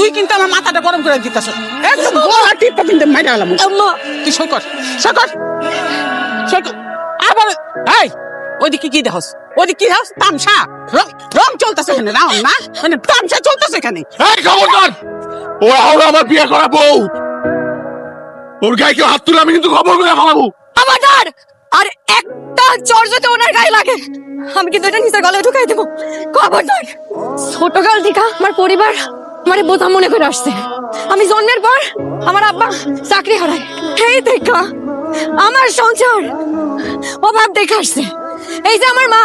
তুই কিন্তু আমার মাথাটা গরম করে দিতেছ। একদম গলা টিপটা কিন্তু মাইরা গেলাম। আম্মা তুই সই কর, সই কর, সই কর। আবার এই ওইদিকে কি দেখছ? ওইদিকে কি দেখছ? তামসা রং রং চলতেছে এখানে, রাউন্ড না মানে তামসা চলতেছে এখানে। এই খবরদার, ওরা হলো আমার বিয়ে করা বউ। ওর গায়ে কেউ হাত তুলে আমি কিন্তু খবর করে ফেলাবো। খবরদার! আর একটা চর যদি ওনার গায়ে লাগে আমি কিন্তু এটা নিজের গলায় ঢুকাই দেবো। খবরদার! ছোটকাল থেকে আমার পরিবার আমারে বোঝা মনে করে আসছে। আমি জন্মের পর আমার আব্বা চাকরি হারায়, এই দেখা আমার সংসার অভাব দেখে আসছে। এই যে আমার মা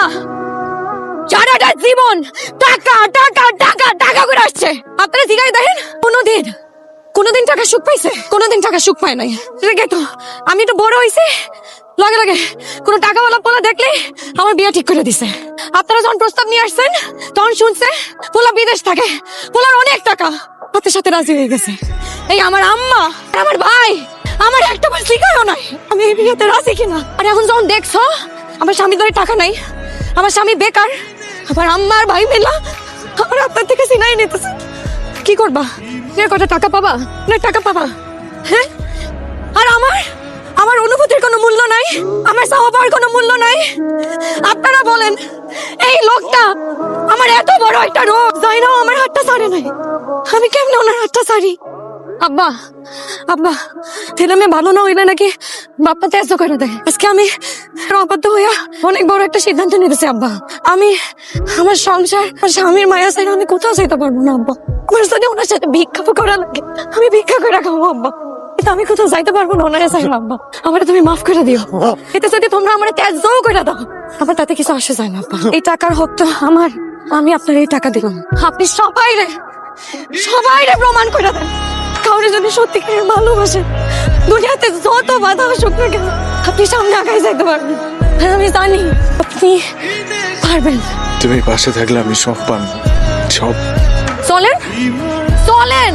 সারাটা জীবন টাকা টাকা টাকা টাকা করে আসছে। আপনারা জিগাই দেখেন কোনোদিন টাকা সুখ পাইছে? কোনোদিন টাকা সুখ পায় নাই। রেগে তো আমি তো বড় হইছি, লাগে লাগে কোনো টাকাওয়ালা পোলা দেখলে আমার বিয়ে ঠিক করে দিছে। আপনারা যখন প্রস্তাব নিয়ে আসছেন তখন শুনছে পোলা বিদেশ থাকে, পোলার অনেক টাকা, হাতের সাথে রাজি হয়ে গেছে। এই আমার আম্মা আর আমার ভাই আমার একটা বার শিখায়ও নাই আমি এই বিয়েতে রাজি কিনা। আর এখন যখন দেখছো আমার স্বামী ধরে টাকা নাই, আমার স্বামী বেকার, আমার আম্মা আর ভাই মেলা আমার আপনার থেকে সিনাই নিতেছে, কি করবা? কটা টাকা পাবা না টাকা পাবা? হ্যাঁ, আর আমার অনুভূতির কোনো মূল্য নাই, আমার চাওয়া পাওয়ার কোনো মূল্য নাই। আপনারা বলেন এই লোকটা আমার এত বড় একটা রোগ যাই না আমার হাতটা ছাড়ে নাই, আমি কেমনে ওনার হাতটা ছাড়ি? আব্বা আব্বা ছেলে মেয়ে ভালো না হইলে নাকি বাপ্পা ত্যায্য করে দেয়। আজকে আমি অবাধ্য হইয়া অনেক বড় একটা সিদ্ধান্ত নিতেছি আব্বা। আমি আমার সংসার আর স্বামীর মায়া চাই আমি কোথাও যেতে পারবো না আব্বা। আমার যদি ওনার সাথে ভিক্ষা করা লাগে আমি ভিক্ষা করে খাবো আব্বা, কিন্তু আমি কোথাও যাইতে পারবো না ওনারে চাইলাম আব্বা। আমার তুমি মাফ করে দিও। এতে যদি তোমরা আমার ত্যায্যও করে দাও আমার তাতে কিছু আসে যায় না আব্বা। এই টাকার হক তো আমার, আমি আপনার এই টাকা দিলাম, আপনি সবাইরে প্রমাণ করে দেন কাউরে যদি সত্যিকারের ভালোবাসেন দুনিয়াতে যত বাধা আসুক না কেন আপনি সামনে আগাই যাইতে পারবেন। আর আমি জানি আপনি পারবেন। তুমি পাশে থাকলে আমি সব পারবো, সব। চলেন